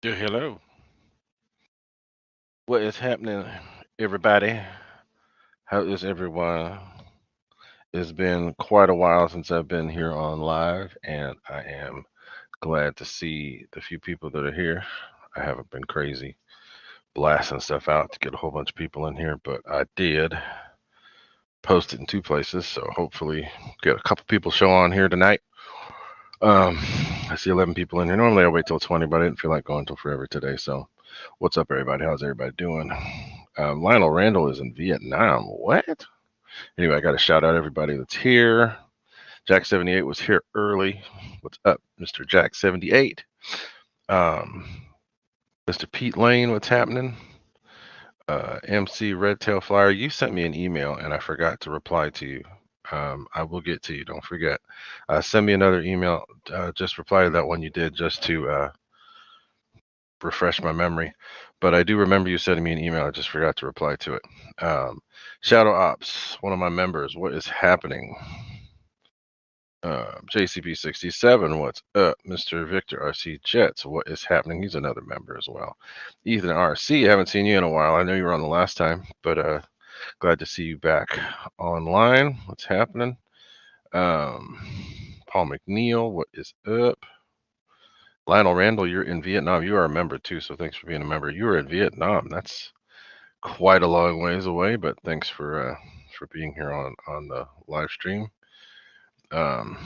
Yeah, hello. What is happening, everybody? How is everyone? It's been quite a while since I've been here on live, and I am glad to see the few people that are here. I haven't been crazy blasting stuff out to get a whole bunch of people in here, but I did post it in two places, so hopefully get a couple people show on here tonight. Um, I see 11 people in here. Normally I wait till 20, but I didn't feel like going till forever today. So, what's up, everybody? How's everybody doing? Lionel Randall is in Vietnam. What? Anyway, I got to shout out everybody that's here. Jack78 was here early. What's up, Mr. Jack78? Um, Mr. Pete Lane, what's happening? MC Redtail Flyer, you sent me an email and I forgot to reply to you. I will get to you. Don't forget. Send me another email. Just reply to that one you did just to refresh my memory. But I do remember you sending me an email. I just forgot to reply to it. Shadow Ops, one of my members. What is happening? JCP67, what's up? Mr. Victor RC Jets, what is happening? He's another member as well. Ethan RC, haven't seen you in a while. I know you were on the last time, but glad to see you back online. What's happening? Um, Paul McNeil, what is up? Lionel Randall, you're in Vietnam. You are a member too, so thanks for being a member. You are in Vietnam. That's quite a long ways away, but thanks for being here on the live stream. Um,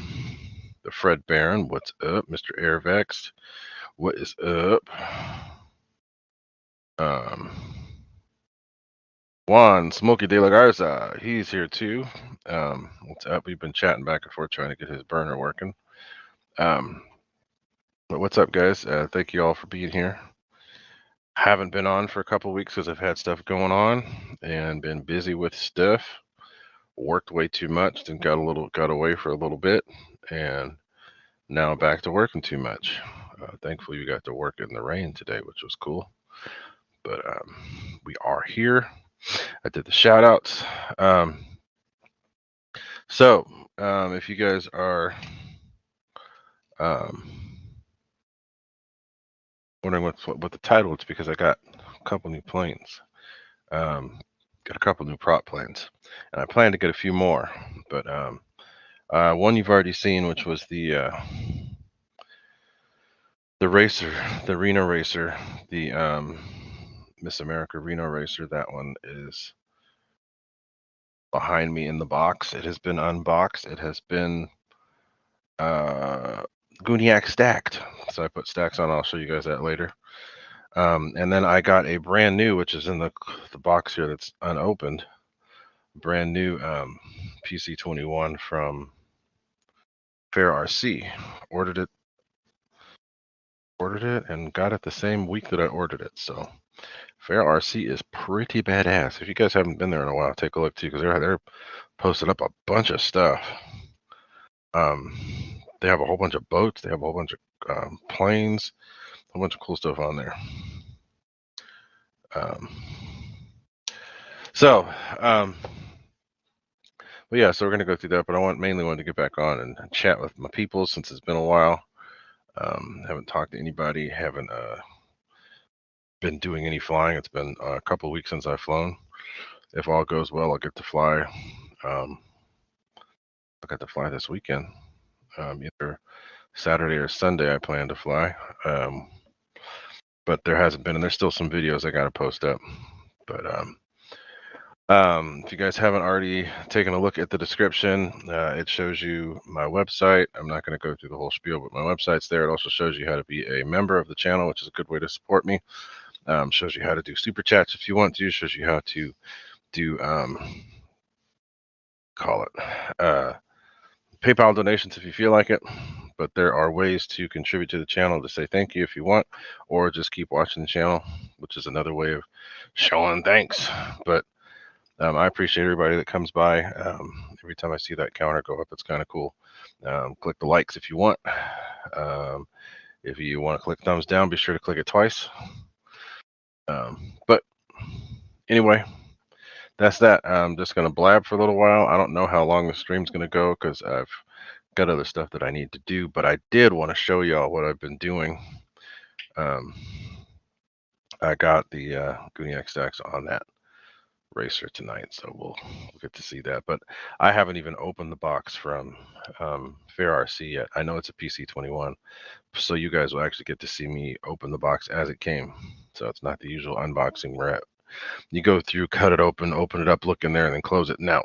the Fred Barron, what's up? Mr. Airvex, what is up? Um, Juan Smokey De La Garza, he's here too. What's up? We've been chatting back and forth trying to get his burner working. Um, but what's up, guys? Thank you all for being here. Haven't been on for a couple weeks because I've had stuff going on and been busy with stuff. Worked way too much, then got away for a little bit, and now back to working too much. Thankfully, we got to work in the rain today, which was cool. But we are here. I did the shout outs. So, if you guys are um, wondering what the title is, because I got a couple new planes. Got a couple new prop planes, and I plan to get a few more. But one you've already seen, which was the racer, the Reno racer, the Miss America Reno racer. That one is behind me in the box. It has been unboxed. It has been Gooniac stacked. So I put stacks on. I'll show you guys that later. And then I got a brand new, which is in the box here that's unopened, brand new PC-21 from Fair RC. Ordered it and got it the same week that I ordered it. So Fair RC is pretty badass. If you guys haven't been there in a while, take a look too, because they're posted up a bunch of stuff. They have a whole bunch of boats. They have a whole bunch of planes. A whole bunch of cool stuff on there. But yeah, so we're gonna go through that. But I mainly wanted to get back on and chat with my people since it's been a while. Haven't talked to anybody. Haven't been doing any flying. It's been a couple of weeks since I've flown. If all goes well, I'll get to fly. I'll get to fly this weekend. Either Saturday or Sunday, I plan to fly. But there hasn't been, and there's still some videos I got to post up. But if you guys haven't already taken a look at the description, it shows you my website. I'm not going to go through the whole spiel, but my website's there. It also shows you how to be a member of the channel, which is a good way to support me. Shows you how to do super chats if you want to. Shows you how to do PayPal donations if you feel like it. But there are ways to contribute to the channel to say thank you if you want, or just keep watching the channel, which is another way of showing thanks. But I appreciate everybody that comes by. Every time I see that counter go up, it's kind of cool. Click the likes if you want. If you want to click thumbs down, be sure to click it twice. But anyway, that's that. I'm just going to blab for a little while. I don't know how long the stream's going to go because I've got other stuff that I need to do, but I did want to show y'all what I've been doing. Um, I got the Gooniac stacks on that racer tonight, so we'll get to see that. But I haven't even opened the box from Fair RC yet. I know it's a PC21, so you guys will actually get to see me open the box as it came. So it's not the usual unboxing where you go through, cut it open it up, look in there, and then close it. No,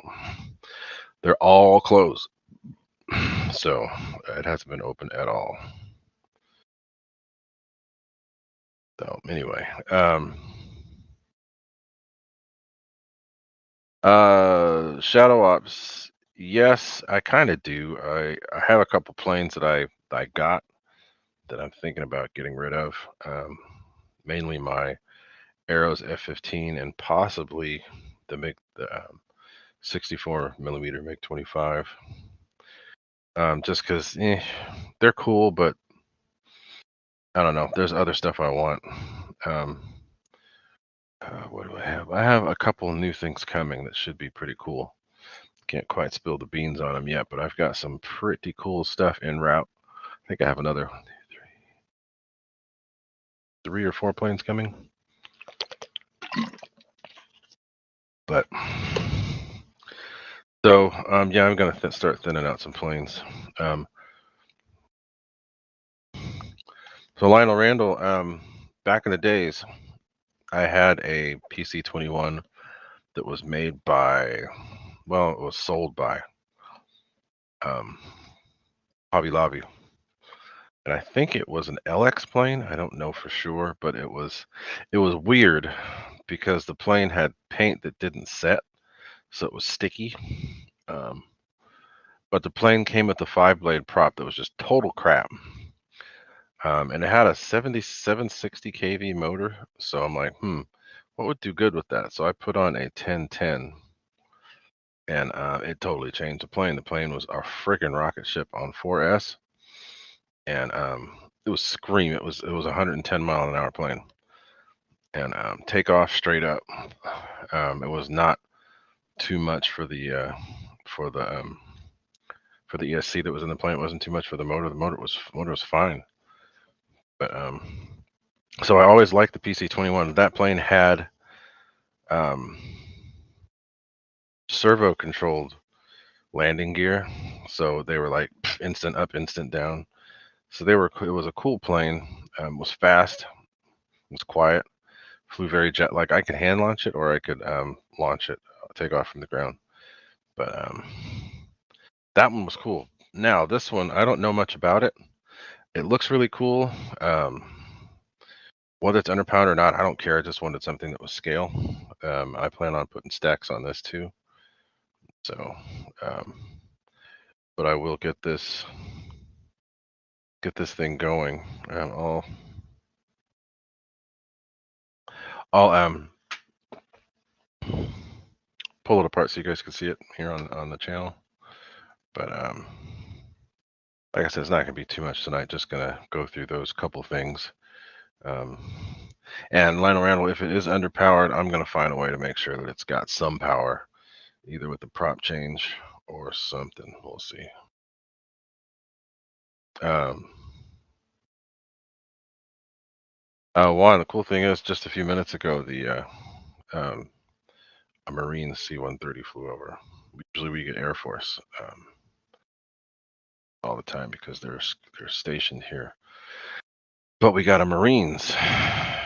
they're all closed. So it hasn't been open at all. So anyway, Shadow Ops. Yes, I kind of do. I have a couple planes that I got that I'm thinking about getting rid of. Mainly my Arrows F-15 and possibly the MiG, the 64 millimeter MiG-25. Just because they're cool, but I don't know. There's other stuff I want. What do I have? I have a couple new things coming that should be pretty cool. Can't quite spill the beans on them yet, but I've got some pretty cool stuff en route. I think I have another three or four planes coming. But so yeah, I'm gonna start thinning out some planes. So Lionel Randall, back in the days, I had a PC-21 that was made by, well, it was sold by Hobby Lobby. And I think it was an LX plane. I don't know for sure, but it was weird because the plane had paint that didn't set, so it was sticky. But the plane came with a 5-blade prop that was just total crap. And it had a 7760 kV motor, so I'm like, what would do good with that? So I put on a 1010, and it totally changed the plane. The plane was a freaking rocket ship on 4S, and it was scream. It was a 110-mile-an-hour plane, and take off straight up. It was not too much for the for the for the ESC that was in the plane. It wasn't too much for the motor. The motor was fine, but so I always liked the PC-21. That plane had servo controlled landing gear, so they were like instant up, instant down. So they were. It was a cool plane. Was fast. Was quiet. Flew very jet like. I could hand launch it, or I could launch it, take off from the ground. But that one was cool. Now this one, I don't know much about it. It looks really cool. Whether it's underpowered or not, I don't care. I just wanted something that was scale. I plan on putting stacks on this too. So, but I will get this thing going. I'll pull it apart so you guys can see it here on the channel. But like I said, it's not gonna be too much tonight. Just gonna go through those couple things. And Lionel Randall, if it is underpowered, I'm gonna find a way to make sure that it's got some power, either with the prop change or something. We'll see. One, the cool thing is, just a few minutes ago, a Marine C-130 flew over. Usually we get Air Force all the time because they're stationed here. But we got a Marines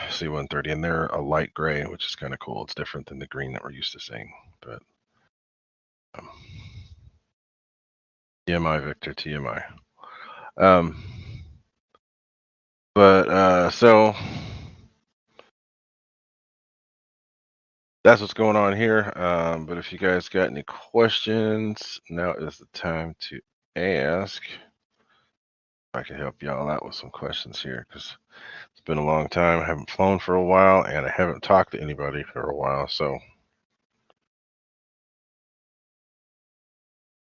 C-130, and they're a light gray, which is kind of cool. It's different than the green that we're used to seeing. But TMI, Victor, TMI. So that's what's going on here. But if you guys got any questions, now is the time to ask. I can help y'all out with some questions here because it's been a long time. I haven't flown for a while, and I haven't talked to anybody for a while. So,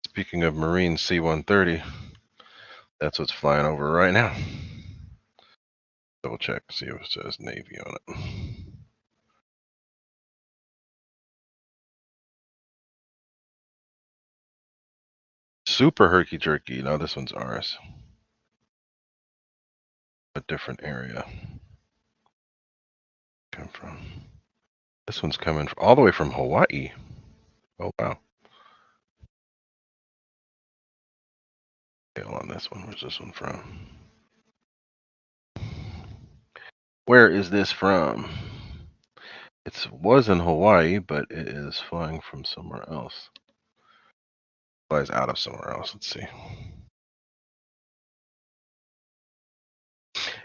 speaking of Marine C-130, that's what's flying over right now. Double check, see if it says Navy on it. Super herky jerky. No, this one's ours. A different area. Come from? This one's coming all the way from Hawaii. Oh wow. Tail on this one. Where's this one from? Where is this from? It was in Hawaii, but it is flying from somewhere else. Flies out of somewhere else. Let's see.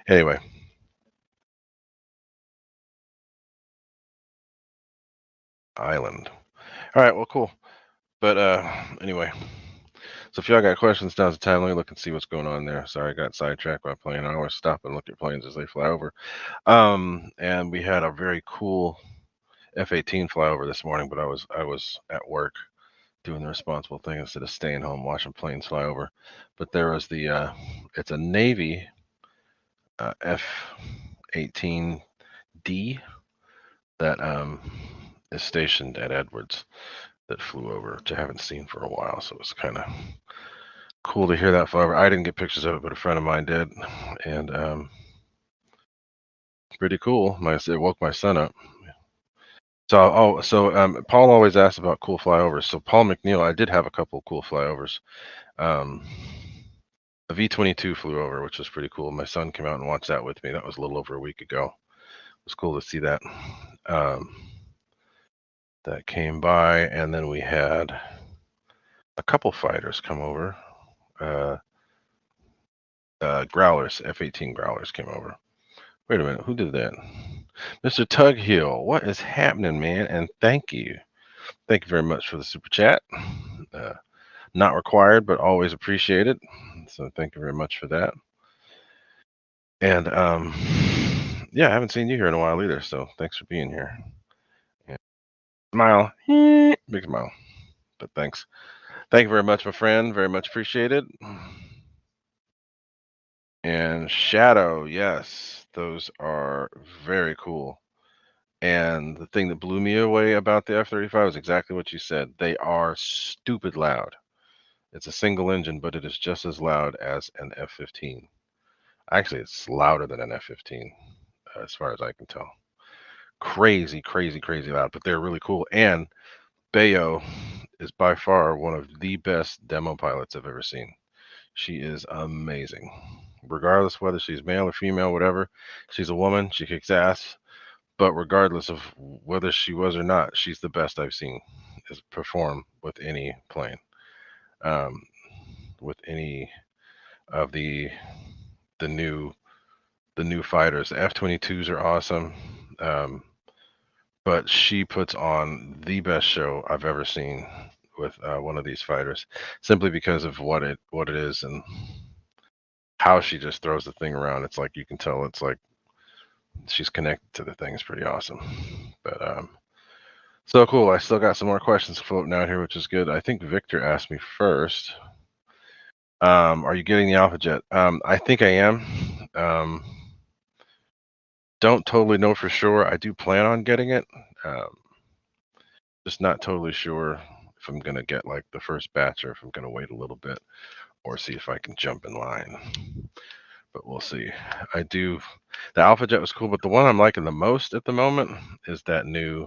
Anyway, island. All right. Well, cool. But anyway, so if y'all got questions, now's the time. Let me look and see what's going on there. Sorry, I got sidetracked by a plane. I always stop and look at planes as they fly over. And we had a very cool F-18 flyover this morning, but I was at work doing the responsible thing instead of staying home watching planes fly over. But there was it's a Navy F-18D that is stationed at Edwards that flew over, which I haven't seen for a while. So it was kind of cool to hear that fly over. I didn't get pictures of it, but a friend of mine did, and pretty cool. It woke my son up. So Paul always asks about cool flyovers. So Paul McNeil, I did have a couple cool flyovers. Um, a V-22 flew over, which was pretty cool. My son came out and watched that with me. That was a little over a week ago. It was cool to see that. That came by, and then we had a couple fighters come over. Growlers, F-18 Growlers came over. Wait a minute, who did that? Mr. Tughill, what is happening, man? And thank you. Thank you very much for the super chat. Not required, but always appreciated. So thank you very much for that. And yeah, I haven't seen you here in a while either. So thanks for being here. Yeah. Smile, big smile. But thanks. Thank you very much, my friend. Very much appreciated. And Shadow, yes, those are very cool. And the thing that blew me away about the F-35 is exactly what you said. They are stupid loud. It's a single engine, but it is just as loud as an F-15. Actually, it's louder than an F-15, as far as I can tell. Crazy, crazy, crazy loud, but they're really cool. And Bayo is by far one of the best demo pilots I've ever seen. She is amazing. Regardless whether she's male or female, whatever, she's a woman. She kicks ass. But regardless of whether she was or not, she's the best I've seen is perform with any plane, with any of the new fighters. The F-22s are awesome, but she puts on the best show I've ever seen with one of these fighters, simply because of what it is and how she just throws the thing around. It's like you can tell it's like she's connected to the thing. It's pretty awesome. But so cool. I still got some more questions floating out here, which is good. I think Victor asked me first. Are you getting the Alpha Jet? I think I am. Don't totally know for sure. I do plan on getting it. Just not totally sure if I'm going to get like the first batch or if I'm going to wait a little bit or see if I can jump in line. But we'll see. I do. The Alpha Jet was cool, but the one I'm liking the most at the moment is that new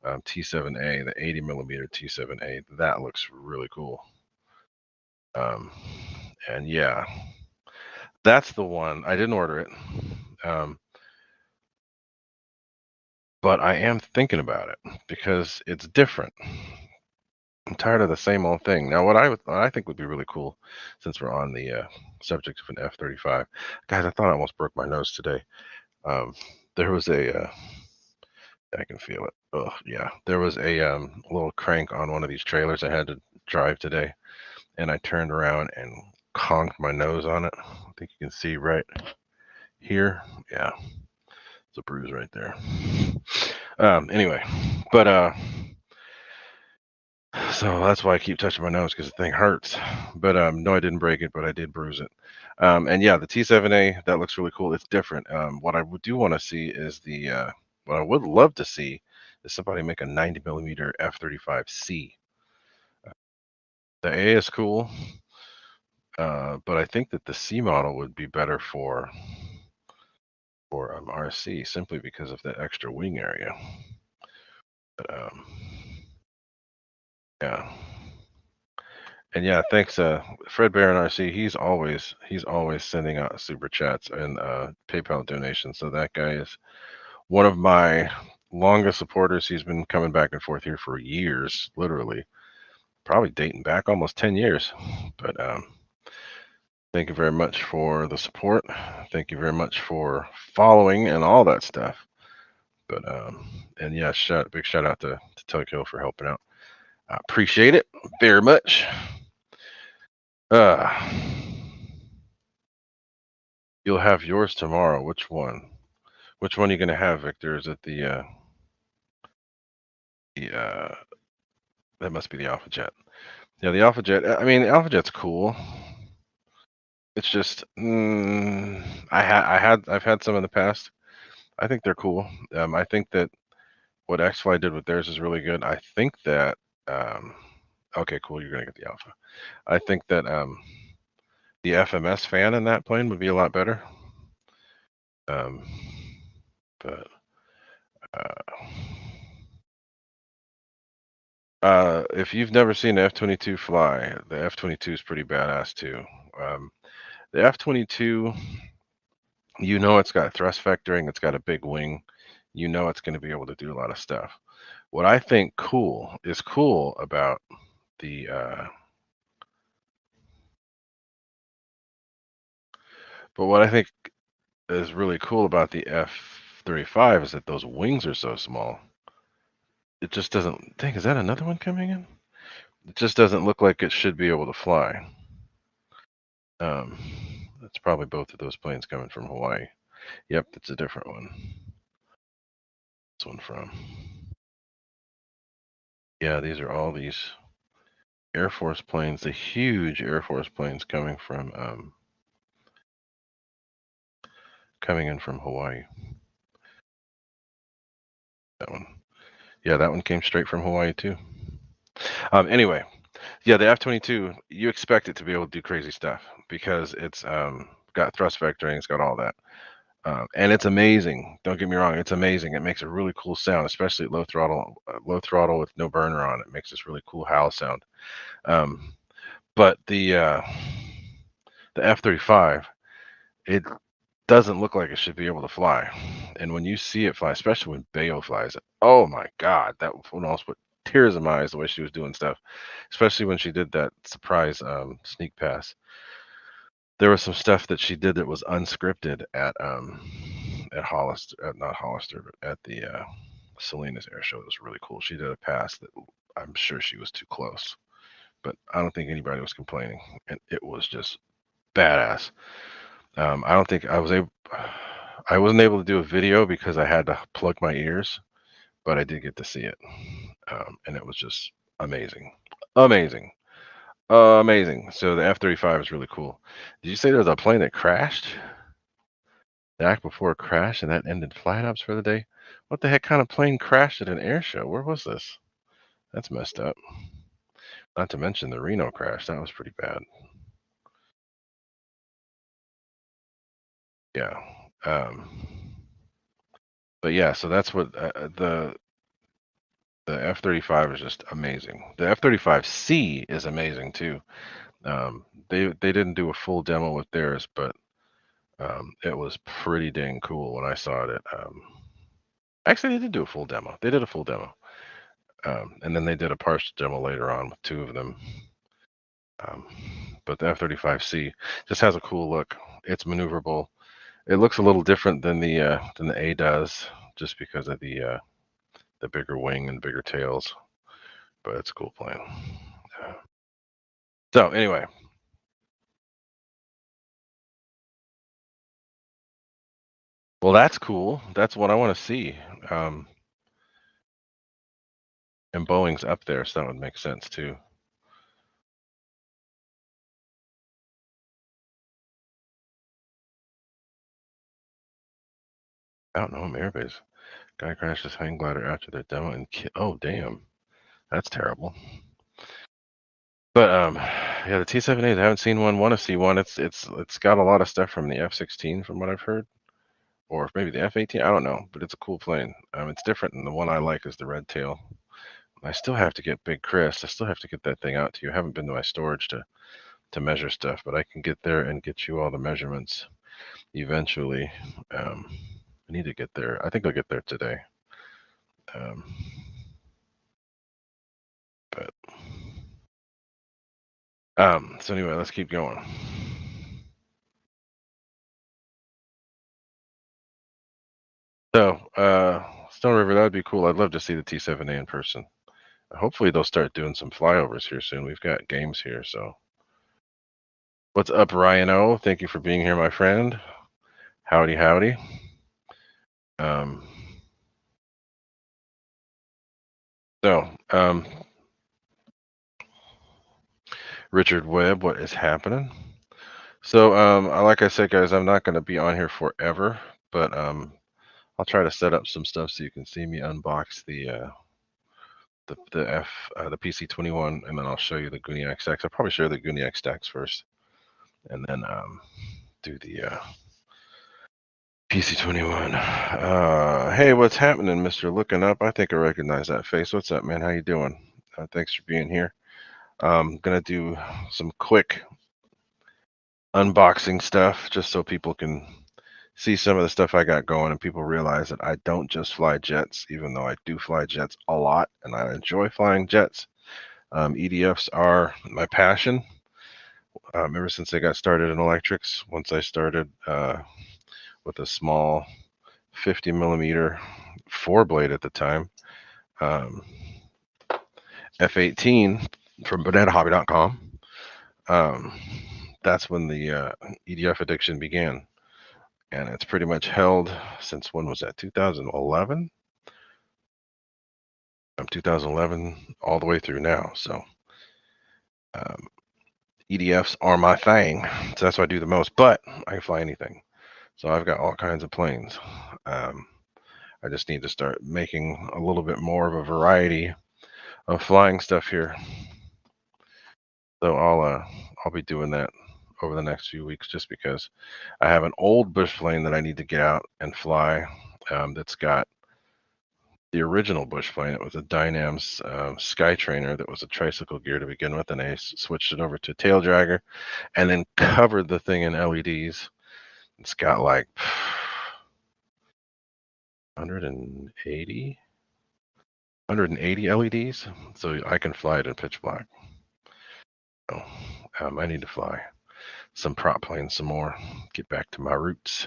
T7A, the 80 millimeter T7A. That looks really cool. And yeah, that's the one. I didn't order it, but I am thinking about it because it's different. I'm tired of the same old thing. Now, what I think would be really cool, since we're on the subject of an F-35, guys, I thought I almost broke my nose today. There was I can feel it. Oh yeah, there was a little crank on one of these trailers I had to drive today, and I turned around and conked my nose on it. I think you can see right here. Yeah, it's a bruise right there. Anyway, but so that's why I keep touching my nose because the thing hurts. But no, I didn't break it, but I did bruise it. And yeah, the T7A, that looks really cool. It's different. What I do want to see is what I would love to see is somebody make a 90 millimeter F-35C. The A is cool, but I think that the C model would be better for for RC simply because of the extra wing area. But yeah. And yeah, thanks, Fred Barron RC. He's always sending out super chats and PayPal donations. So that guy is one of my longest supporters. He's been coming back and forth here for years, literally, probably dating back almost 10 years. But thank you very much for the support. Thank you very much for following and all that stuff. But and yeah, big shout out to Tokyo for helping out. I appreciate it very much. Uh, you'll have yours tomorrow. Which one? Which one are you gonna have, Victor? Is it the that must be the Alpha Jet. Yeah, the Alpha Jet. I mean, the Alpha Jet's cool. It's just I've had some in the past. I think they're cool. I think that what XFly did with theirs is really good. I think that okay, cool. You're gonna get the Alpha. I think that the FMS fan in that plane would be a lot better. Um, but if you've never seen the F-22 fly, the F-22 is pretty badass too. The F-22, you know, it's got thrust vectoring, it's got a big wing, you know, it's going to be able to do a lot of stuff. What I think cool about the but what I think is really cool about the F-35 is that those wings are so small. It just doesn't. Dang, is that another one coming in? It just doesn't look like it should be able to fly. That's probably both of those planes coming from Hawaii. Yep, that's a different one. This one from. Yeah, these are all these Air Force planes, the huge Air Force planes coming in from Hawaii. That one. Yeah, that one came straight from Hawaii too. Anyway, yeah, the F-22, you expect it to be able to do crazy stuff because it's got thrust vectoring, it's got all that. And it's amazing. Don't get me wrong, it's amazing. It makes a really cool sound, especially at low throttle with no burner on. It makes this really cool howl sound. But the F-35, it doesn't look like it should be able to fly. And when you see it fly, especially when Bayo flies it, oh my God, that one almost put tears in my eyes the way she was doing stuff, especially when she did that surprise sneak pass. There was some stuff that she did that was unscripted at Hollister, not Hollister, but at the Salinas Air Show. It was really cool. She did a pass that I'm sure she was too close, but I don't think anybody was complaining, and it was just badass. I don't think I wasn't able to do a video because I had to plug my ears, but I did get to see it, and it was just amazing, amazing, amazing. So the F-35 is really cool. Did you say there was a plane that crashed? The act before it crashed, and that ended flight ops for the day. What the heck kind of plane crashed at an air show? Where was this? That's messed up. Not to mention the Reno crash. That was pretty bad. Yeah. But yeah, so that's what the F-35 is just amazing. The F-35C is amazing too. They didn't do a full demo with theirs, but it was pretty dang cool when I saw it. Actually, they did do a full demo. They did a full demo, and then they did a partial demo later on with two of them. Um, but the F-35C just has a cool look. It's maneuverable. It looks a little different than the A does, just because of the bigger wing and bigger tails. But it's a cool plane. So anyway, well, that's cool. That's what I want to see. Um, and Boeing's up there, so that would make sense too. Mountain Home Air Base. Guy crashed his hang glider after their demo and oh damn, that's terrible. But yeah, the T-7As, I haven't seen one. Want to see one. It's got a lot of stuff from the F-16, from what I've heard, or maybe the F-18. I don't know, but it's a cool plane. It's different, and the one I like is the red tail. I still have to get Big Chris. I still have to get that thing out to you. I haven't been to my storage to measure stuff, but I can get there and get you all the measurements eventually. I need to get there. I think I'll get there today. Um, but so anyway, let's keep going. So Stone River, that'd be cool. I'd love to see the T7A in person. Hopefully they'll start doing some flyovers here soon. We've got games here, so. What's up, Ryan O? Thank you for being here, my friend. Howdy, howdy. Um, so, Richard Webb, what is happening? So, like I said, guys, I'm not going to be on here forever, but I'll try to set up some stuff so you can see me unbox the PC21, and then I'll show you the Gooniac stacks. I'll probably show the Gooniac stacks first, and then do the PC21. Hey, what's happening, Mister Looking Up? I think I recognize that face. What's up, man? How you doing? Thanks for being here. I'm gonna do some quick unboxing stuff just so people can see some of the stuff I got going and people realize that I don't just fly jets, even though I do fly jets a lot and I enjoy flying jets. EDFs are my passion. Ever since I got started in electrics, once I started with a small 50 millimeter 4-blade at the time, F-18 from bananahobby.com. That's when the EDF addiction began. And it's pretty much held since, when was that, 2011? 2011 all the way through now. So EDFs are my thing. So that's what I do the most, but I can fly anything. So I've got all kinds of planes. I just need to start making a little bit more of a variety of flying stuff here. So I'll be doing that over the next few weeks, just because I have an old bush plane that I need to get out and fly. That's got the original bush plane. It was a Dynams Skytrainer that was a tricycle gear to begin with, and I switched it over to a tail dragger and then covered the thing in LEDs. It's got like 180 LEDs, so I can fly it in pitch black. So, I need to fly some prop planes some more, get back to my roots.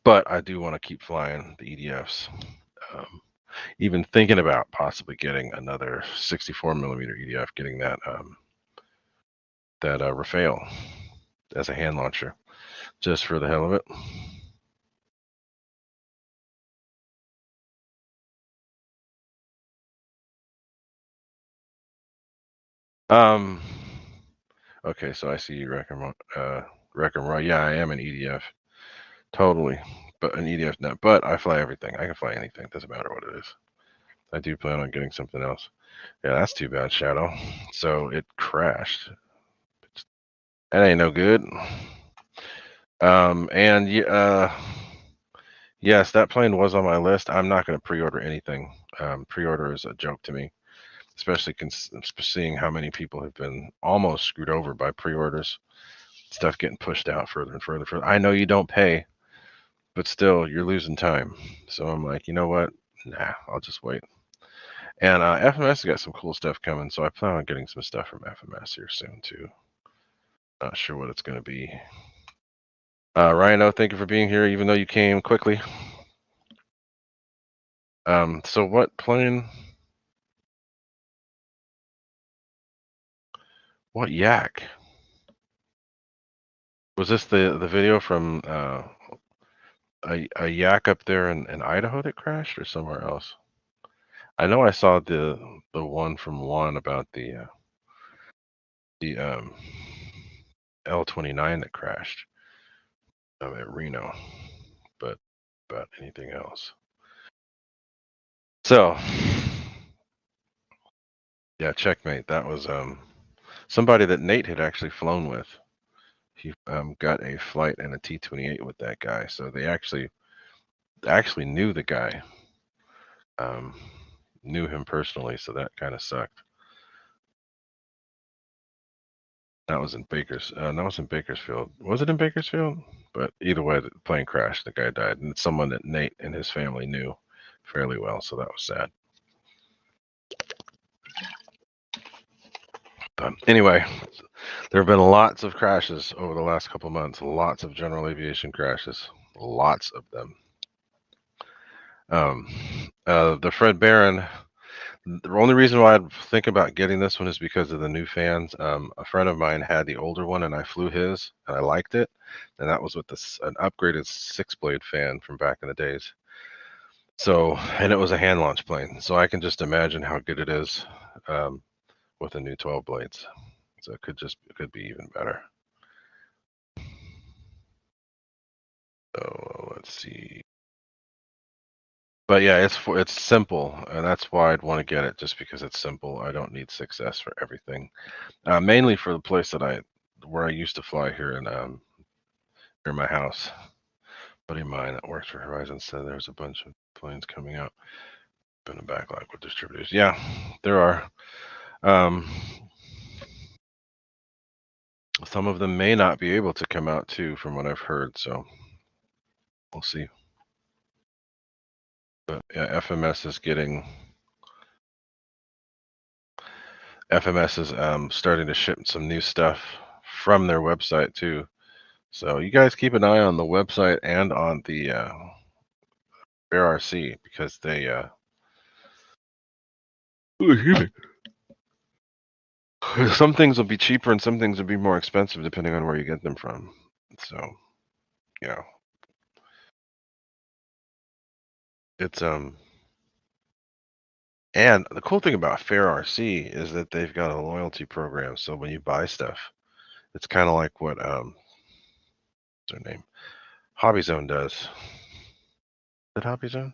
But I do want to keep flying the EDFs. Even thinking about possibly getting another 64 millimeter EDF, getting that Rafael as a hand launcher, just for the hell of it. Okay, so I see you, Wreck-'em Roy. Yeah, I am an EDF, totally, but an EDF net. But I fly everything. I can fly anything. Doesn't matter what it is. I do plan on getting something else. Yeah, that's too bad, Shadow. So it crashed. That ain't no good. And yes, that plane was on my list. I'm not going to pre-order anything. Pre-order is a joke to me, especially seeing how many people have been almost screwed over by pre-orders. Stuff getting pushed out further and further. I know you don't pay, but still, you're losing time. So I'm like, you know what? Nah, I'll just wait. And FMS has got some cool stuff coming, so I plan on getting some stuff from FMS here soon too. Not sure what it's going to be. Rhino, thank you for being here, even though you came quickly. So what plane? What yak? Was this the video from a yak up there in Idaho that crashed, or somewhere else? I know I saw the one from Juan about the L-29 that crashed at Reno, but about anything else. So yeah, checkmate. That was somebody that Nate had actually flown with. He got a flight and a T-28 with that guy, so they actually actually knew the guy, um, knew him personally, so that kind of sucked. That was in Bakersfield. Was it in Bakersfield? But either way, the plane crashed. The guy died, and it's someone that Nate and his family knew fairly well, so that was sad. But anyway, there have been lots of crashes over the last couple months. Lots of general aviation crashes. Lots of them. The Fred Barron. The only reason why I'd think about getting this one is because of the new fans. A friend of mine had the older one, and I flew his, and I liked it. And that was with an upgraded 6-blade fan from back in the days. So, and it was a hand launch plane. So I can just imagine how good it is with the new 12 blades. So it could be even better. So let's see. But yeah, it's simple, and that's why I'd want to get it, just because it's simple. I don't need 6S for everything. Mainly for the place where I used to fly here in near my house. A buddy of mine that works for Horizon said there's a bunch of planes coming out. Been a backlog with distributors. Yeah, there are. Um, some of them may not be able to come out too, from what I've heard. So we'll see. But yeah, FMS is starting to ship some new stuff from their website too. So you guys keep an eye on the website and on the RC, because they some things will be cheaper and some things will be more expensive depending on where you get them from. So yeah, it's and the cool thing about Fair RC is that they've got a loyalty program. So when you buy stuff, it's kind of like what what's their name, Hobby Zone does. Is it Hobby Zone?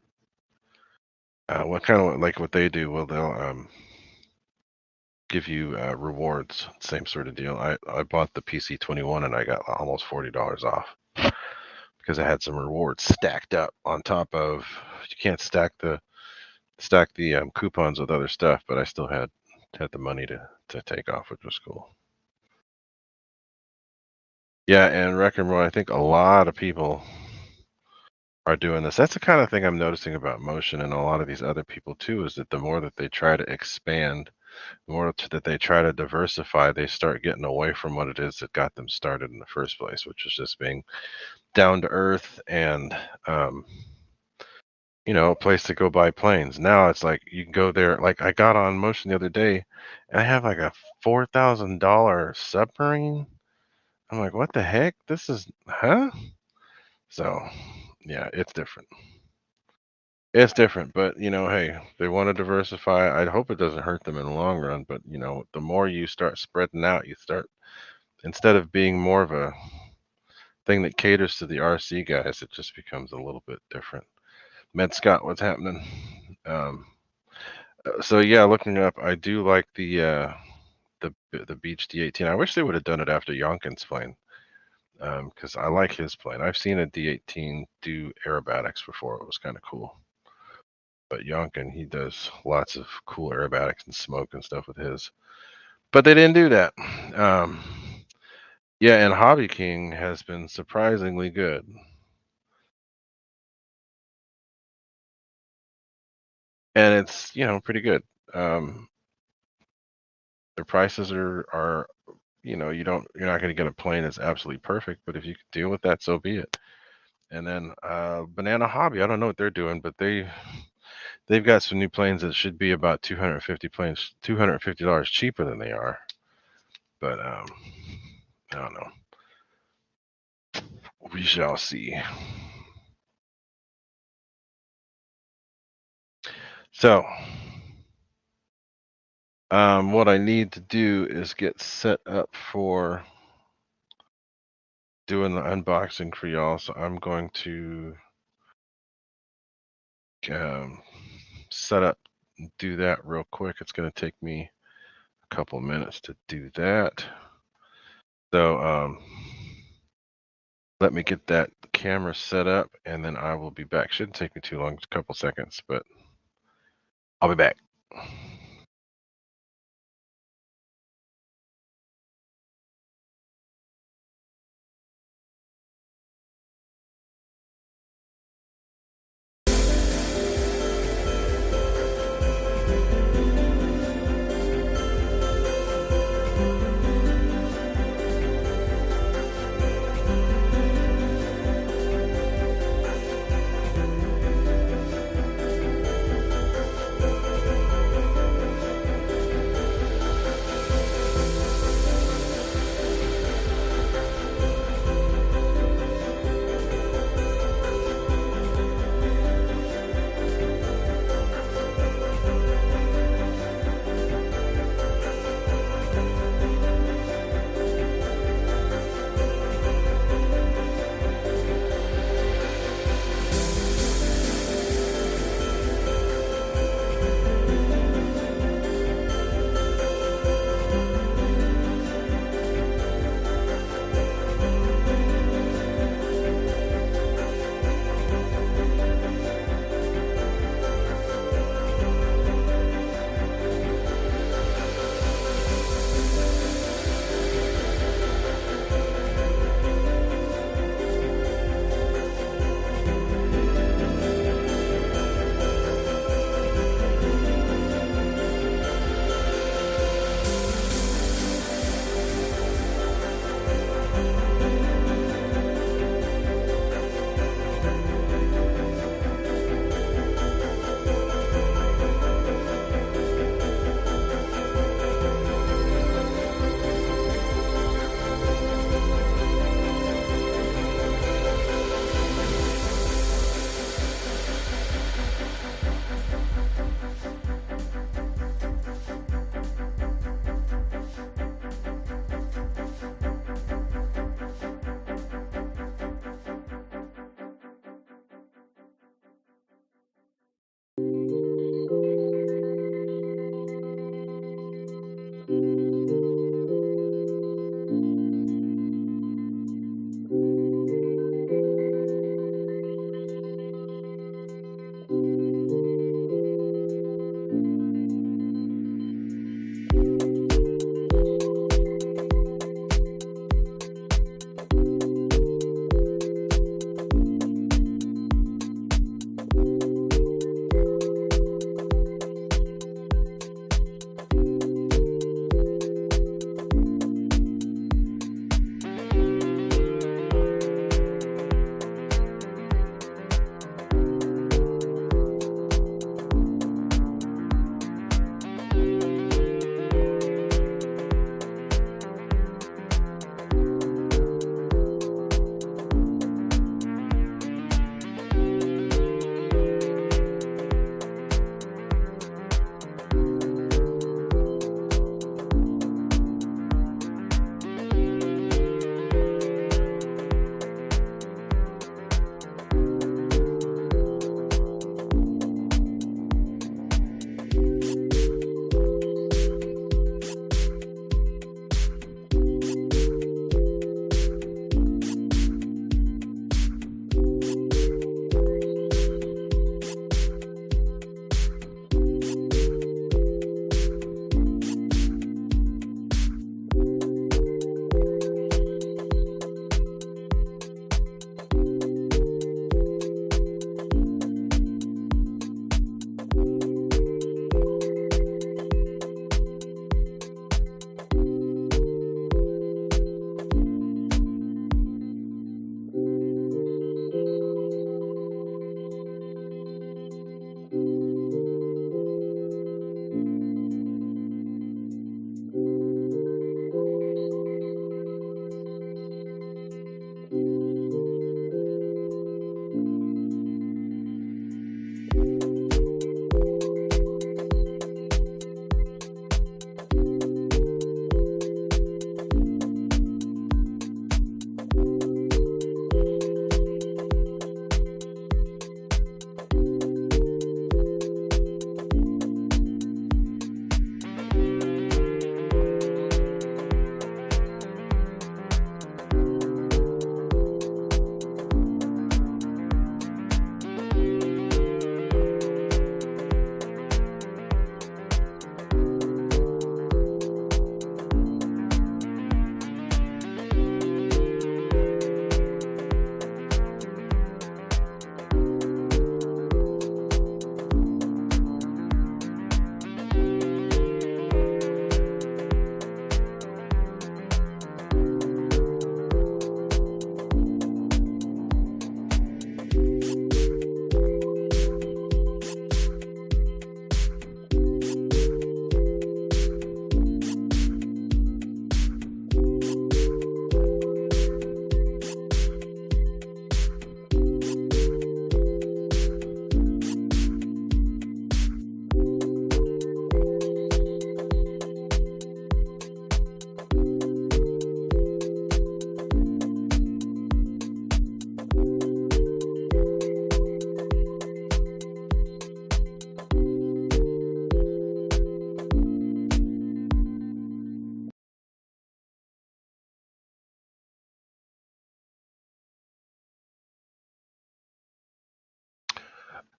What kind of like what they do? Well, they'll give you rewards. Same sort of deal. I bought the PC-21 and I got almost $40 off because I had some rewards stacked up on top of. You can't stack the coupons with other stuff, but I still had the money to take off, which was cool. Yeah, and Wreck and Roll, I think a lot of people are doing this. That's the kind of thing I'm noticing about Motion and a lot of these other people too, is that the more that they try to expand, the more that they try to diversify, they start getting away from what it is that got them started in the first place, which is just being down to earth and a place to go buy planes. Now it's like you can go there. Like I got on Motion the other day and I have like a $4,000 submarine. I'm like, what the heck? This is, huh? So yeah, it's different. It's different, but hey, they want to diversify. I hope it doesn't hurt them in the long run, but the more you start spreading out, instead of being more of a thing that caters to the RC guys, it just becomes a little bit different. Med Scott, what's happening? Um, so yeah, looking up, I do like the Beach D18. I wish they would have done it after Yonkin's plane, because I like his plane. I've seen a D18 do aerobatics before. It was kind of cool. But Yonkin, he does lots of cool aerobatics and smoke and stuff with his. But they didn't do that. Um, yeah, and Hobby King has been surprisingly good. And it's, pretty good. Their prices are you're not going to get a plane that's absolutely perfect, but if you can deal with that, so be it. And then Banana Hobby, I don't know what they're doing, but they've got some new planes that should be about $250 cheaper than they are. But I don't know. We shall see. So, what I need to do is get set up for doing the unboxing for y'all. So I'm going to um, set up and do that real quick. It's going to take me a couple minutes to do that. So let me get that camera set up, and then I will be back. Shouldn't take me too long, a couple seconds, but I'll be back.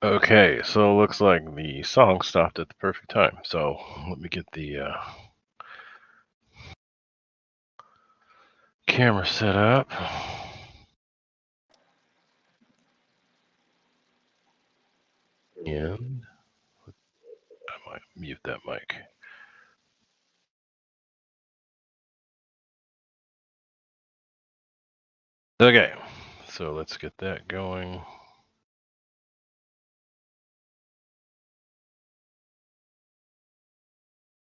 Okay, so it looks like the song stopped at the perfect time. So let me get the camera set up. And I might mute that mic. Okay, so let's get that going.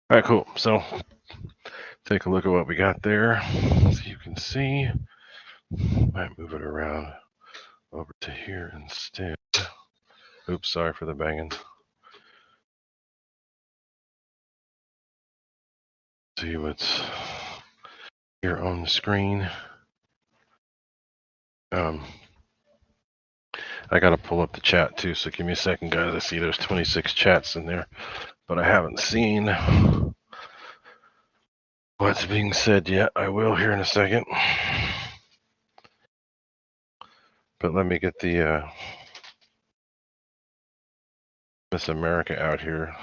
All right, cool. So take a look at what we got there. So you can see, might move it around over to here instead. Oops, sorry for the banging. See what's here on the screen. I gotta pull up the chat too, so give me a second, guys. I see there's 26 chats in there, but I haven't seen what's being said yet. I will here in a second. But let me get the Miss America out here.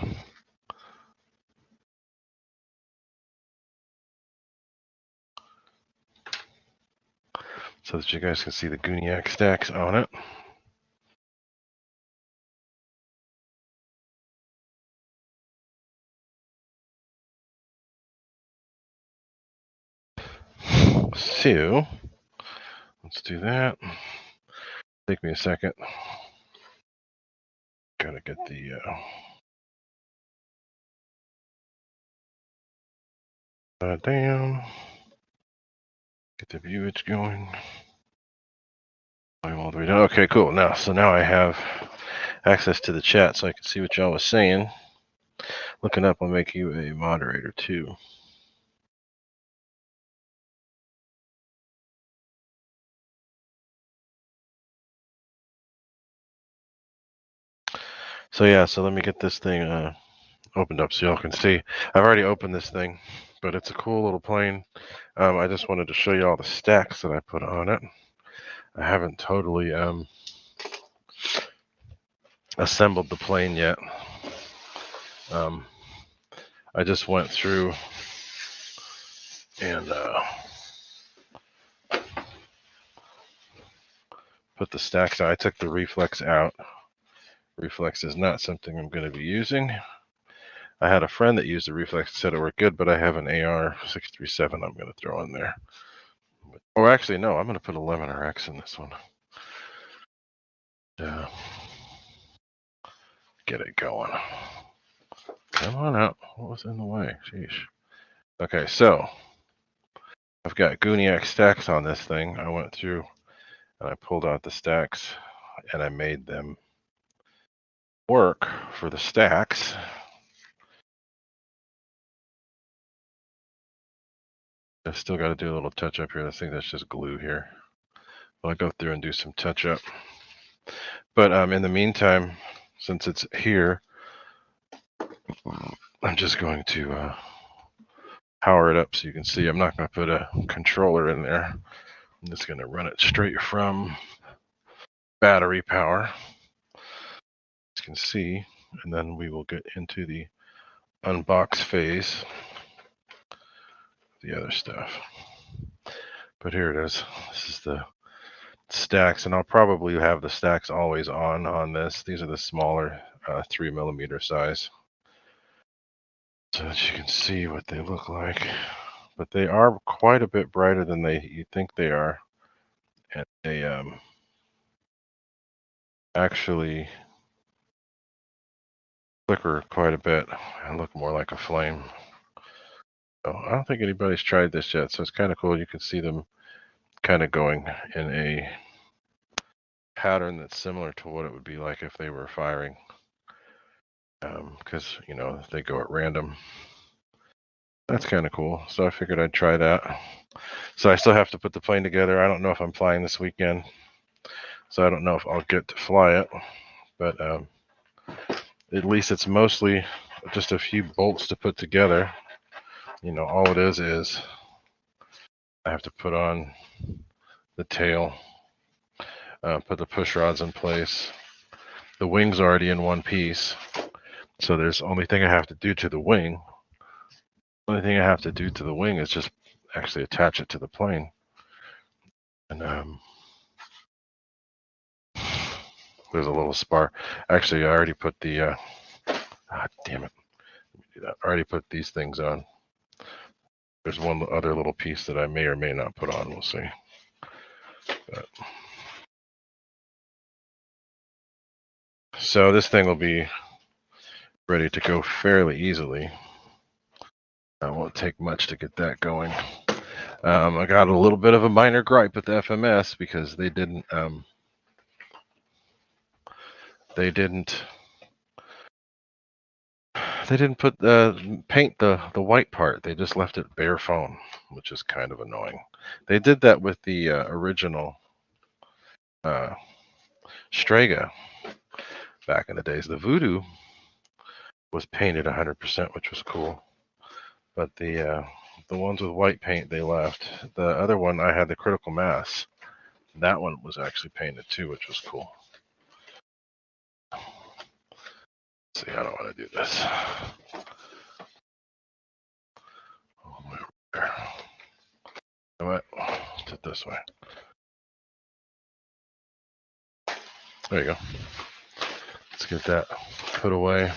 So that you guys can see the Gooniac stacks on it. So let's do that. Take me a second. Gotta get the down. Get the viewage going. I'm all the way down. Okay, cool. So now I have access to the chat, so I can see what y'all was saying. Looking up, I'll make you a moderator too. So yeah, so let me get this thing opened up so y'all can see. I've already opened this thing, but it's a cool little plane. I just wanted to show you all the stacks that I put on it. I haven't totally assembled the plane yet. I just went through and put the stacks out. I took the reflex out. Reflex is not something I'm going to be using. I had a friend that used the reflex, said it worked good, but I have an AR-637 I'm going to throw in there. Or actually, no, I'm going to put 11RX in this one. Get it going. Come on out. What was in the way? Sheesh. Okay, so I've got Gooniac stacks on this thing. I went through and I pulled out the stacks and I made them work for the stacks. I've still got to do a little touch up here. I think that's just glue here. I'll go through and do some touch up. But in the meantime, since it's here, I'm just going to power it up so you can see. I'm not going to put a controller in there. I'm just going to run it straight from battery power. As you can see, and then we will get into the unbox phase, the other stuff. But here it is. This is the stacks, and I'll probably have the stacks always on this. These are the smaller 3mm size, so that you can see what they look like. But they are quite a bit brighter than you think they are, and they actually flicker quite a bit and look more like a flame. So I don't think anybody's tried this yet, so it's kind of cool. You can see them kind of going in a pattern that's similar to what it would be like if they were firing, because you know they go at random. That's kind of cool. So I figured I'd try that. So I still have to put the plane together. I don't know if I'm flying this weekend, so I don't know if I'll get to fly it, but at least it's mostly just a few bolts to put together. You know, all it is I have to put on the tail, put the push rods in place, the wing's already in one piece. So there's only thing I have to do to the wing. Only thing I have to do to the wing is just actually attach it to the plane. And there's a little spar. Actually, I already put the, damn it. I already put these things on. There's one other little piece that I may or may not put on. We'll see. But, so this thing will be ready to go fairly easily. It won't take much to get that going. I got a little bit of a minor gripe with the FMS because they didn't put paint the white part. They just left it bare foam, which is kind of annoying. They did that with the original Strega back in the days. The Voodoo was painted 100%, which was cool. But the ones with white paint they left. The other one, I had the Critical Mass. That one was actually painted too, which was cool. Let's see, I don't want to do this. All the way over there. You know what? Let's do it this way. There you go. Let's get that put away.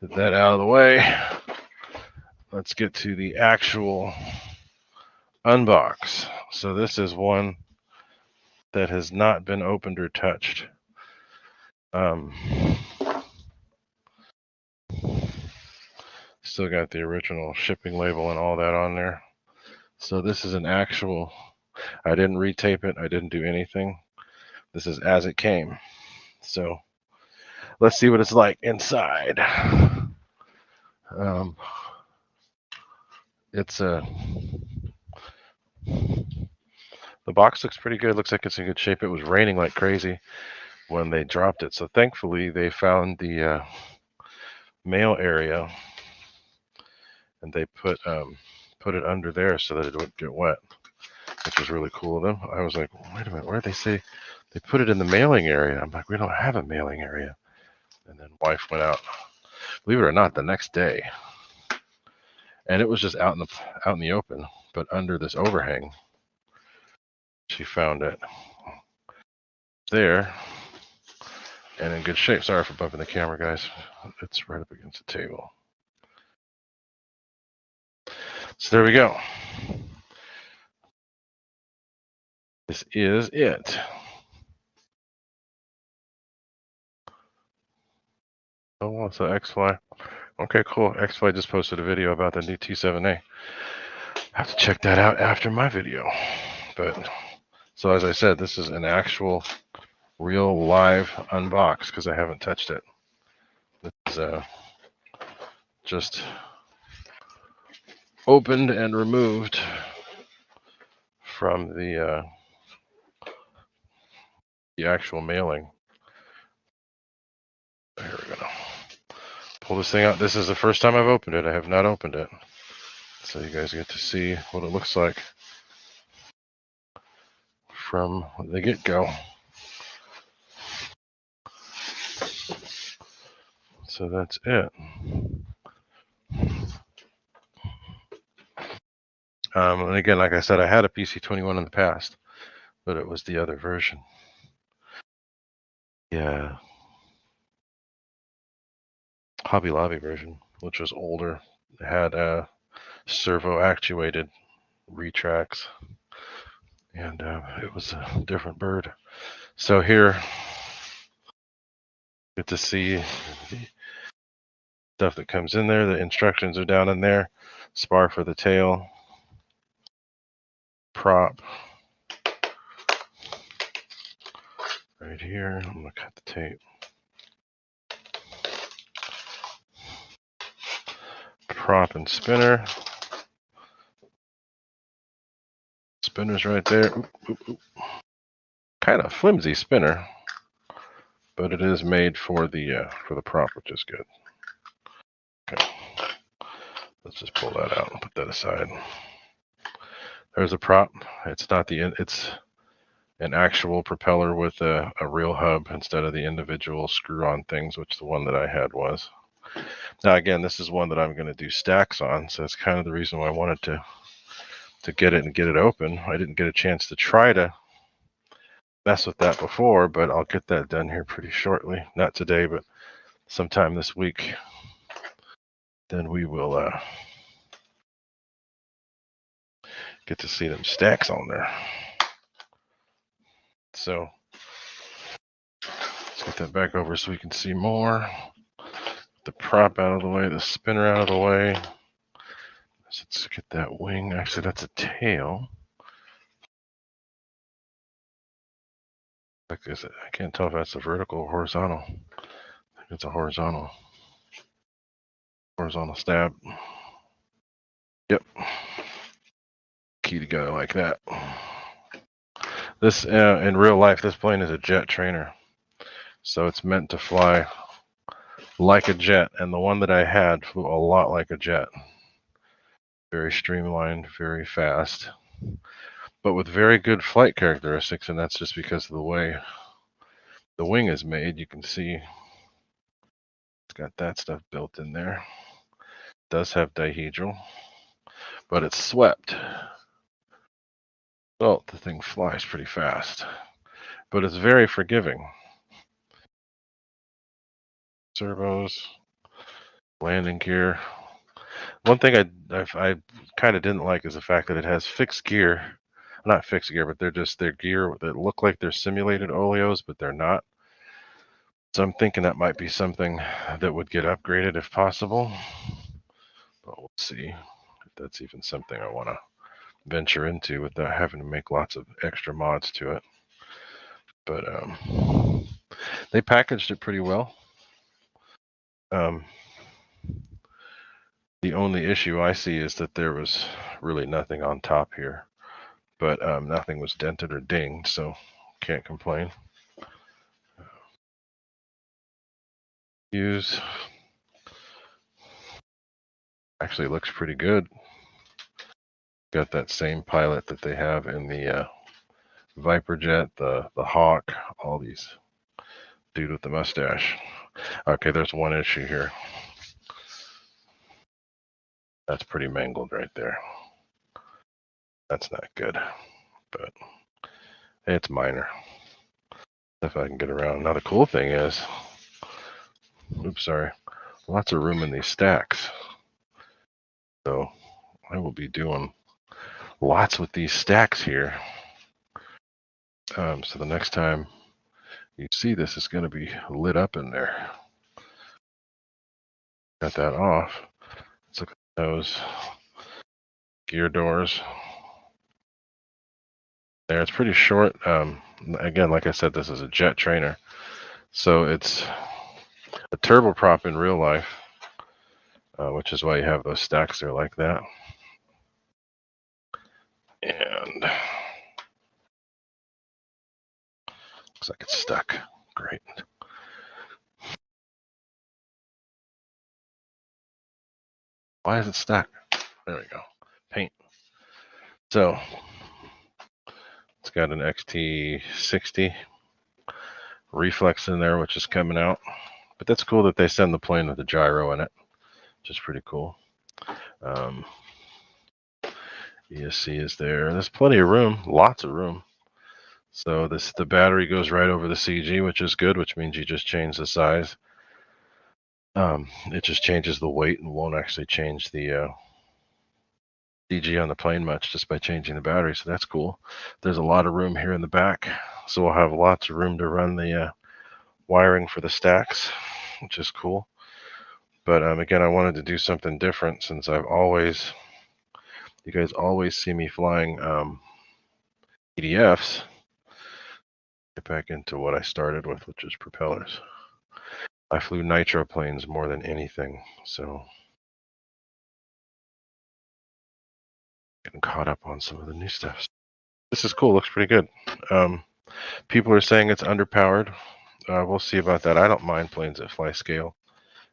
Get that out of the way. Let's get to the actual unbox. So this is one that has not been opened or touched. Still got the original shipping label and all that on there. So this is an actual, I didn't retape it, I didn't do anything. This is as it came. So let's see what it's like inside. The box looks pretty good. Looks like it's in good shape. It was raining like crazy when they dropped it. So thankfully they found the mail area and they put it under there so that it wouldn't get wet, which was really cool of them. I was like, wait a minute, where did they say they put it in the mailing area? I'm like, we don't have a mailing area. And then wife went out, believe it or not, the next day, and it was just out in the open, but under this overhang. She found it there and in good shape. Sorry for bumping the camera, guys. It's right up against the table. So there we go. This is it. Oh, so XFly. Okay, cool. XFly just posted a video about the new T7A. I have to check that out after my video. But so as I said, this is an actual real live unbox because I haven't touched it. This is just opened and removed from the actual mailing. Here we go. Pull this thing out. This is the first time I've opened it. I have not opened it. So you guys get to see what it looks like from the get-go. So that's it. And again, like I said, I had a PC-21 in the past, but it was the other version. Yeah. Hobby Lobby version, which was older. It had servo-actuated retracts, and it was a different bird. So here, get to see the stuff that comes in there. The instructions are down in there. Spar for the tail. Prop. Right here. I'm going to cut the tape. Prop and spinner. Spinner's right there. Oop, oop, oop. Kind of flimsy spinner, but it is made for the prop, which is good. Okay. Let's just pull that out and put that aside. There's a prop. It's not the it's an actual propeller with a real hub instead of the individual screw-on things, which the one that I had was. Now again, this is one that I'm going to do stacks on, so that's kind of the reason why I wanted to get it and get it open. I didn't get a chance to try to mess with that before, but I'll get that done here pretty shortly. Not today, but sometime this week. Then we will get to see them stacks on there. So let's get that back over so we can see more. The prop out of the way, the spinner out of the way. So let's get that wing. Actually, that's a tail. Like is it? I can't tell if that's a vertical or horizontal. I think it's a horizontal stab. Yep. Key together like that. This in real life, this plane is a jet trainer, so it's meant to fly like a jet, and the one that I had flew a lot like a jet. Very streamlined, very fast, but with very good flight characteristics, and that's just because of the way the wing is made. You can see it's got that stuff built in there. It does have dihedral, but it's swept. Well, the thing flies pretty fast, but it's very forgiving. Servos, landing gear. One thing I kind of didn't like is the fact that it has fixed gear. Not fixed gear, but they're gear that look like they're simulated oleos, but they're not. So I'm thinking that might be something that would get upgraded if possible. But we'll see if that's even something I want to venture into without having to make lots of extra mods to it. But they packaged it pretty well. The only issue I see is that there was really nothing on top here, but nothing was dented or dinged, so can't complain. Use actually looks pretty good. Got that same pilot that they have in the Viper jet, the Hawk, all these. Dude with the mustache. Okay, there's one issue here. That's pretty mangled right there. That's not good, but it's minor. If I can get around. Now the cool thing is, oops, sorry, lots of room in these stacks. So I will be doing lots with these stacks here. So the next time you see this, it's going to be lit up in there. Got that off. Let's look at those gear doors. There, it's pretty short. Again, like I said, this is a jet trainer, so it's a turboprop in real life, which is why you have those stacks there like that. And looks like it's stuck. Great. Why is it stuck? There we go. Paint. So it's got an XT60 reflex in there, which is coming out. But that's cool that they send the plane with a gyro in it, which is pretty cool. ESC is there. There's plenty of room, lots of room. So the battery goes right over the CG, which is good, which means you just change the size. It just changes the weight and won't actually change the CG on the plane much just by changing the battery. So that's cool. There's a lot of room here in the back, so we'll have lots of room to run the wiring for the stacks, which is cool. But again, I wanted to do something different since you guys always see me flying EDFs. Get back into what I started with, which is propellers. I flew nitro planes more than anything, so getting caught up on some of the new stuff. This is cool, looks pretty good. People are saying it's underpowered. We'll see about that. I don't mind planes that fly scale.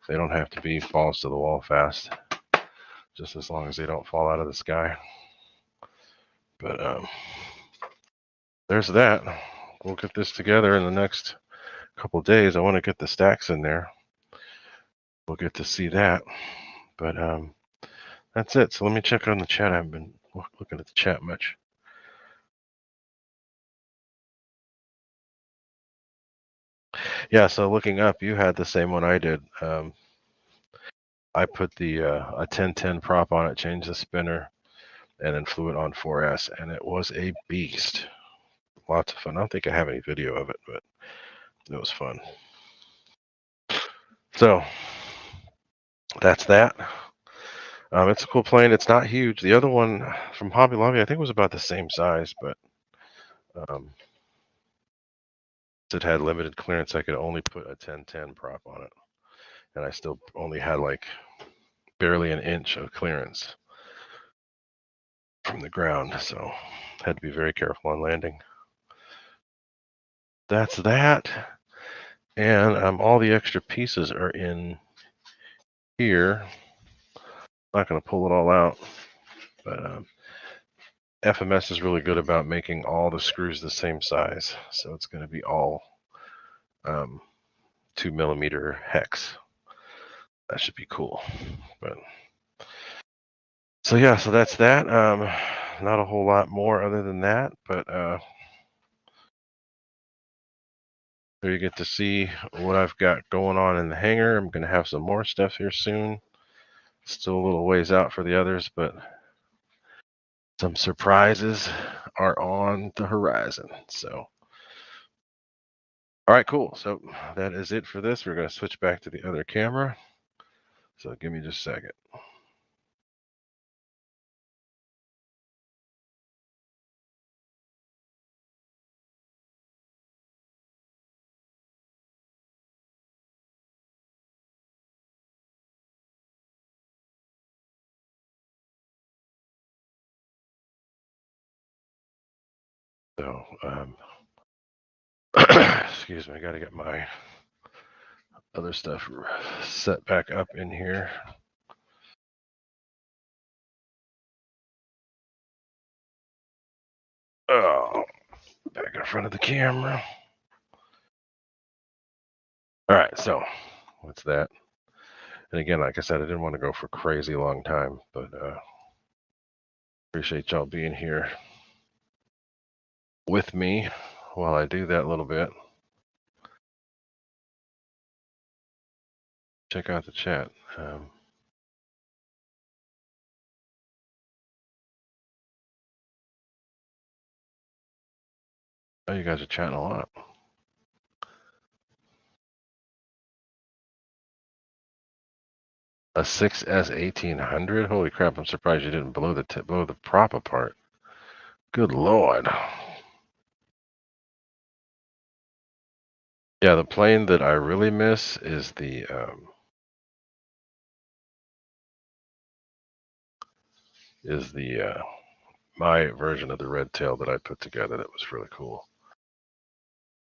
They don't have to be balls to the wall fast, just as long as they don't fall out of the sky. But there's that. We'll get this together in the next couple days. I want to get the stacks in there. We'll get to see that. But that's it. So let me check on the chat. I haven't been looking at the chat much. Yeah, so looking up, you had the same one I did. I put the a 1010 prop on it, changed the spinner, and then flew it on 4S, and it was a beast. Lots of fun. I don't think I have any video of it, but it was fun. So that's that. It's a cool plane. It's not huge. The other one from Hobby Lobby, I think, was about the same size, but it had limited clearance. I could only put a 1010 prop on it, and I still only had like barely an inch of clearance from the ground, so had to be very careful on landing. That's that. And all the extra pieces are in here. I'm not going to pull it all out, but FMS is really good about making all the screws the same size. So it's going to be all 2mm hex. That should be cool. But so yeah, so that's that. Not a whole lot more other than that, but there you get to see what I've got going on in the hangar. I'm going to have some more stuff here soon. Still a little ways out for the others, but some surprises are on the horizon. So, all right, cool. So that is it for this. We're going to switch back to the other camera. So give me just a second. So, excuse me, I got to get my other stuff set back up in here. Oh, back in front of the camera. All right, so what's that? And again, like I said, I didn't want to go for a crazy long time, but appreciate y'all being here with me while I do that little bit. Check out the chat. Oh, you guys are chatting a lot. A 6S 1800? Holy crap! I'm surprised you didn't blow the prop apart. Good lord. Yeah, the plane that I really miss is the my version of the red tail that I put together. That was really cool.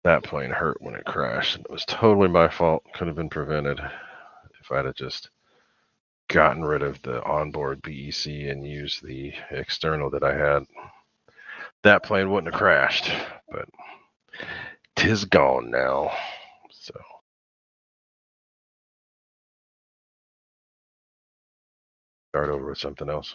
That plane hurt when it crashed, and it was totally my fault. Could have been prevented if I'd have just gotten rid of the onboard BEC and used the external that I had. That plane wouldn't have crashed, but 'tis gone now. So start over with something else.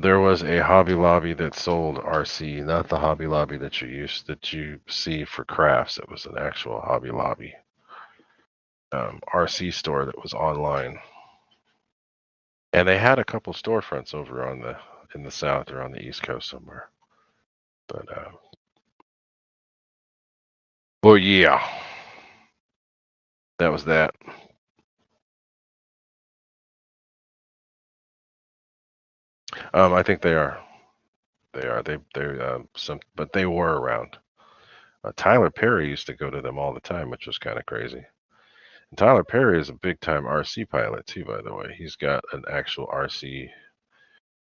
There was a Hobby Lobby that sold RC, not the Hobby Lobby that you see for crafts. It was an actual Hobby Lobby RC store that was online, and they had a couple storefronts over in the South or on the East Coast somewhere. But well, yeah, that was that. I think they are. They are. But they were around. Tyler Perry used to go to them all the time, which was kind of crazy. And Tyler Perry is a big time RC pilot too, by the way. He's got an actual RC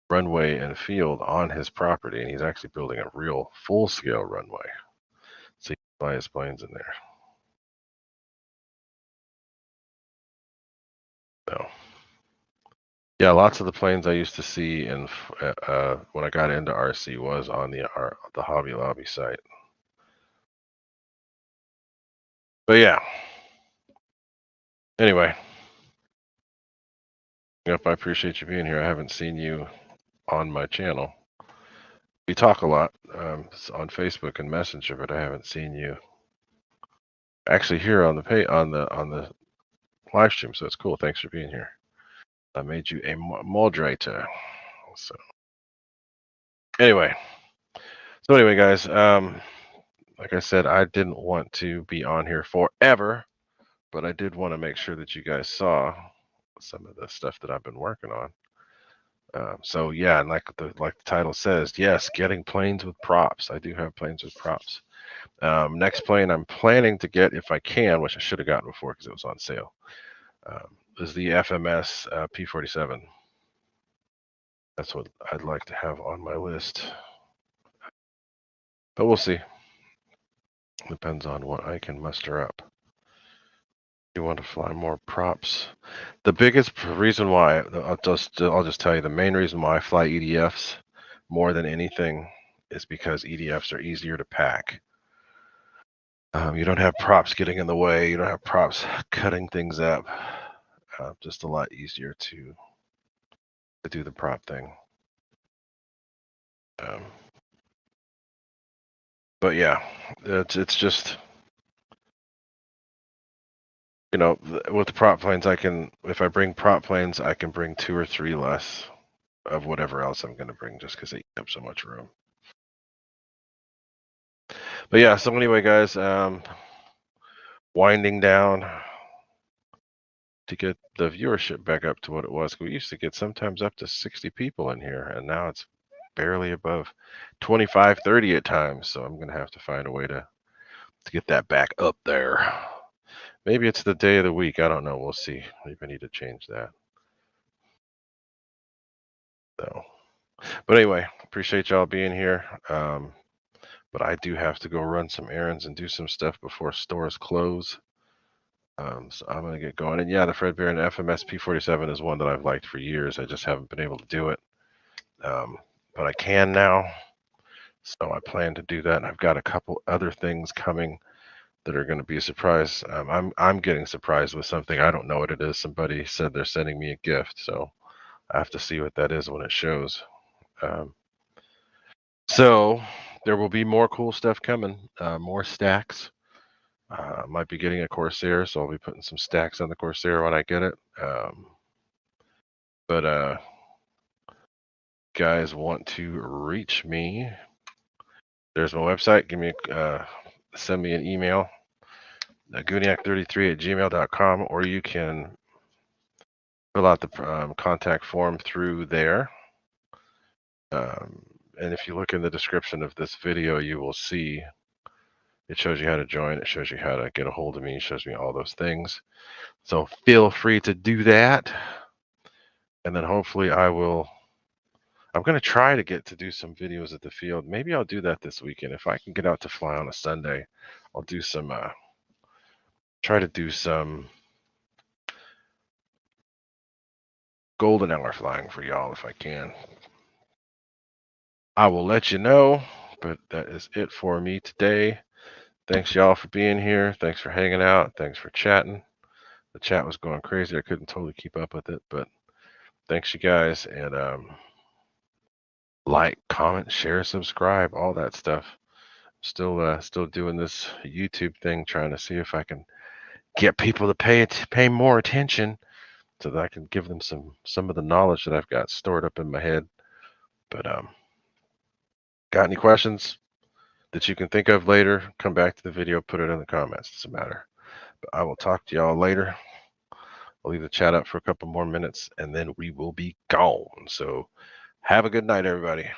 runway and field on his property, and he's actually building a real full scale runway. So he can fly his planes in there. So Yeah, lots of the planes I used to see in when I got into RC was on the Hobby Lobby site. But yeah, anyway, yep, I appreciate you being here. I haven't seen you on my channel. We talk a lot on Facebook and Messenger, but I haven't seen you actually here on the live stream. So it's cool. Thanks for being here. I made you a moderator. So anyway, guys, like I said, I didn't want to be on here forever, but I did want to make sure that you guys saw some of the stuff that I've been working on. So yeah, and like the title says, yes, getting planes with props. I do have planes with props. Next plane I'm planning to get, if I can, which I should have gotten before because it was on sale, is the FMS P-47. That's what I'd like to have on my list. But we'll see. Depends on what I can muster up. You want to fly more props? The biggest reason why, I'll just tell you, the main reason why I fly EDFs more than anything is because EDFs are easier to pack. You don't have props getting in the way. You don't have props cutting things up. Just a lot easier to do the prop thing. But yeah, it's just, you know, with the prop planes, if I bring prop planes, I can bring 2 or 3 less of whatever else I'm going to bring just because they eat up so much room. But yeah, so anyway, guys, winding down to get the viewership back up to what it was. We used to get sometimes up to 60 people in here, and now it's barely above 25, 30 at times. So I'm going to have to find a way to get that back up there. Maybe it's the day of the week. I don't know. We'll see. Maybe I need to change that. So, but anyway, appreciate y'all being here. But I do have to go run some errands and do some stuff before stores close. So I'm going to get going. And yeah, the Fred Bear and FMS P-47 is one that I've liked for years. I just haven't been able to do it. But I can now. So I plan to do that. And I've got a couple other things coming that are going to be a surprise. I'm getting surprised with something. I don't know what it is. Somebody said they're sending me a gift. So I have to see what that is when it shows. So there will be more cool stuff coming, more stacks. Might be getting a Corsair, so I'll be putting some stacks on the Corsair when I get it. But guys want to reach me, there's my website. Send me an email, gooniac33@gmail.com, or you can fill out the contact form through there. And if you look in the description of this video, you will see it shows you how to join. It shows you how to get a hold of me. It shows me all those things. So feel free to do that. And then hopefully I'm going to try to get to do some videos at the field. Maybe I'll do that this weekend. If I can get out to fly on a Sunday, I'll do some, try to do some golden hour flying for y'all if I can. I will let you know, but that is it for me today. Thanks y'all for being here. Thanks for hanging out. Thanks for chatting. The chat was going crazy. I couldn't totally keep up with it, but thanks you guys. And like, comment, share, subscribe, all that stuff. Still doing this YouTube thing, trying to see if I can get people to pay more attention so that I can give them some of the knowledge that I've got stored up in my head. But got any questions that you can think of later, come back to the video, put it in the comments. Doesn't matter. But I will talk to y'all later. I'll leave the chat up for a couple more minutes and then we will be gone. So have a good night, everybody.